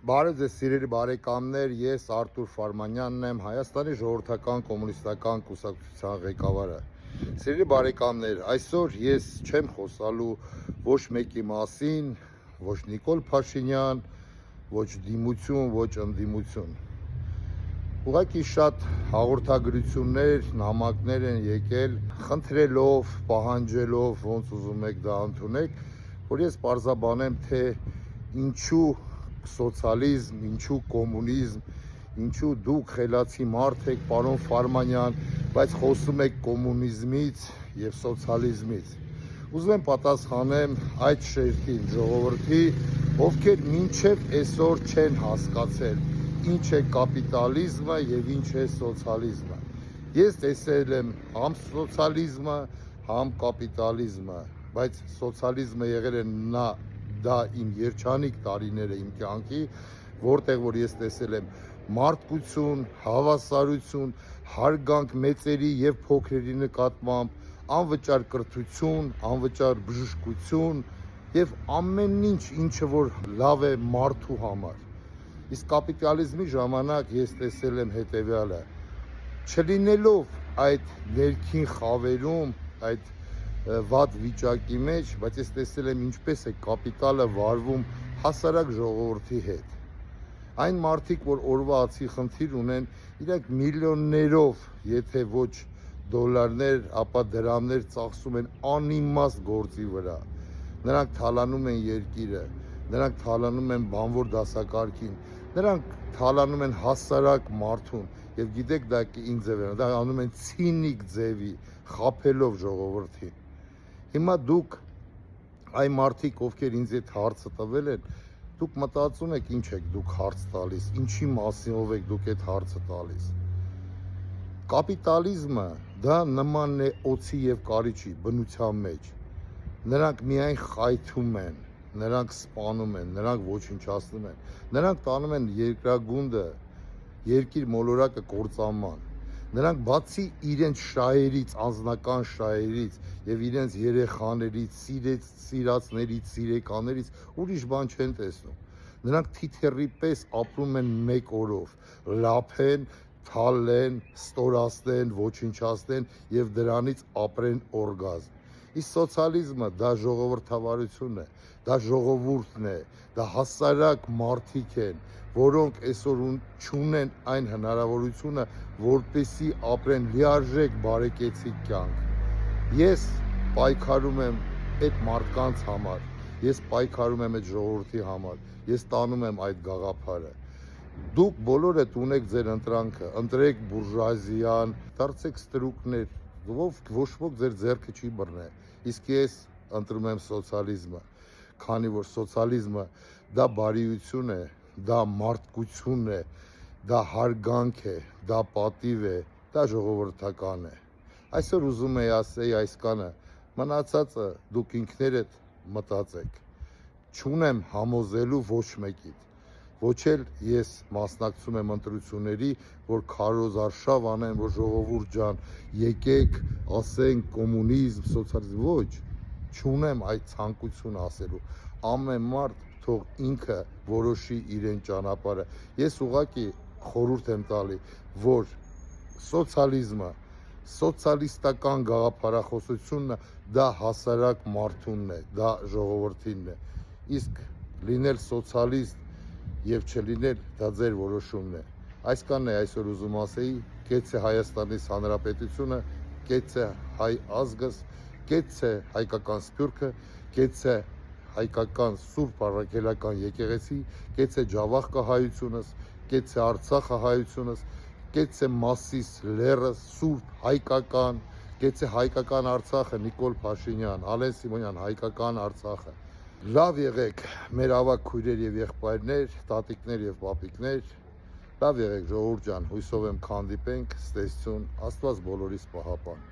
Բարև ձեզ սիրելի բարեկամներ, ես Արտուր Ֆարմանյանն եմ, Հայաստանի ժողովրդական կոմունիստական կուսակցության ղեկավարը։ Սիրելի բարեկամներ, այսօր ես չեմ խոսալու ոչ մեկի մասին, ոչ Նիկոլ Փաշինյան, ոչ դիմություն, ոչ ընդդիմություն։ Ուղղակի շատ հաղորդագրություններ, նամակներ են եկել, խնդրելով, պահանջելով, ոնց ուզում եք դա ընդունեք, որ ես պարզաբանեմ, թե ինչու սոցիալիզմ, ինչու կոմունիզմ, ինչու դուք խելացի մարդ եք, պարոն Ֆարմանյան, բայց խոսում եք կոմունիզմից եւ սոցիալիզմից։ Ուզում եմ պատասխանեմ այդ շերտին ժողովրդի, ովքեր մինչև այսօր չեն հասկացել ինչ է կապիտալիզմը եւ ինչ է սոցիալիզմը։ Ես տեսել եմ համ սոցիալիզմը, համ կապիտալիզմը, բայց սոցիալիզմը եղել է դա իմ երջանիկ տարիները իմ կյանքի, որտեղ որ ես տեսել եմ մարդկություն, հավասարություն, հարգանք մեծերի եւ փոքրերի նկատմամբ, անվճար կրթություն, անվճար բժշկություն եւ ամեն ինչ, ինչը որ լավ է մարդու համար։ Իսկ կապիտալիզմի ժամանակ ես տեսել եմ հետեւյալը. չլինելով այդ ներքին խավերում, այդ վատ վիճակի մեջ, բայց ես տեսել եմ ինչպես է կապիտալը վարվում հասարակ ժողովրդի հետ։ Այն մարդիկ, որ օրվա ացի խնդիր ունեն, իրենք միլիոններով, եթե ոչ դոլարներ, ապա դրամներ ծախսում են անիմաստ գործի վրա։ Նրանք թալանում են երկիրը, նրանք թալանում են բանվոր դասակարգին, նրանք թալանում են հասարակ մարդուն, եւ գիտեք դա ինչ ձև է, դա անում են ցինիկ ձևի, խաբելով ժողովրդին։ Հիմա դուք այն մարդիկ, ովքեր ինձ այդ հարցը տվել են, դուք մտածում եք ինչ եք դուք հարց տալիս, ինչի մասնով եք դուք այդ հարցը տալիս։ Կապիտալիզմը դա նման է օձի եւ կարիճի բնության մեջ։ Նրանք միայն խայթում են, նրանք սպանում են, նրանք ոչնչացնում են, նրանք տանում են երկրագունդը, երկիր մոլորակը կործանման։ Նրանք բացի իրենց շահերից, անձնական շահերից եւ իրենց երեխաներից, սիրածներից, սիրեկաներից ուրիշ բան չեն տեսնում։ Նրանք թիթեռի պես ապրում են մեկ օրով, լափեն, թալեն, ստորացնեն, ոչնչացնեն եւ դրանից ապրեն օրգազմ։ Իսկ սոցիալիզմը դա ժողովրդավարություն է, դա ժողովուրդն է, դա հասարակ մարդիկ են, որոնք այսօր չունեն այն հնարավորությունը, որպեսզի ապրեն լիարժեք բարեկեցիկ կյանք։ Ես պայքարում եմ այդ մարդկանց համար, ես պայքարում եմ այդ ժողովրդի համար, ես տանում եմ այդ գաղափարը։ Դուք բոլորդ ունեք ձեր ընտրանքը, ընտրեք բուրժուազիան, դարձեք ստրուկներ, ոչ ոք ձեր ձեռքը չի բռնե։ Իսկ ես ընտրում եմ սոցիալիզմը, քանի որ սոցիալիզմը դա բարիություն է, դա մարդկություն է, դա հարգանք է, դա պատիվ է, դա ժողովրդական է։ Այսօր ուզում եի ասեի այս կանը, մնացածը դուք ինքներդ մտածեք։ Չունեմ համոզելու ոչ մեկիդ, ոչ էլ ես մասնակցում եմ ընտրությունների, որ քարոզարշավ անեն, որ ժողովուրդ ջան, եկեք, ասենք կոմունիզմ, սոցիալիզմ, ոչ, չունեմ այդ ցանկությունը ասելու։ Ամեն մարդ թող ինքը որոշի իրեն ճանապարհը։ Ես ուղղակի խորհուրդ եմ տալի, որ սոցիալիզմը, սոցիալիստական գաղափարախոսությունը դա հասարակ մարդունն է, դա ժողովրդինն է։ Իսկ լինել սոցիալիստ եւ չլինել դա ձեր որոշումն է։ Այսքանն է այսօր ուզում ասեի, կեցցե Հայաստանի Հանրապետությունը, կեցցե հայ ազգս, կեցցե հայկական սփյուռքը, կեցցե հայկական սուրբ առաքելական եկեղեցի, կեցցե Ջավախկա հայությունս, կեցցե Արցախը հայությունս, կեցցե Մասիս լեռը սուրբ հայկական, կեցցե հայկական Արցախը Նիկոլ Փաշինյան, Ալեն Սիմոնյան, հայկական Արցախը։ Լավ եղեք մեր ավագ քույրեր եւ եղբայրներ, տատիկներ եւ պապիկներ, լավ եղեք ժողովուրդ ջան, հույսով եմ կհանդիպենք, ստեսություն, Աստված բոլորիս պահապան։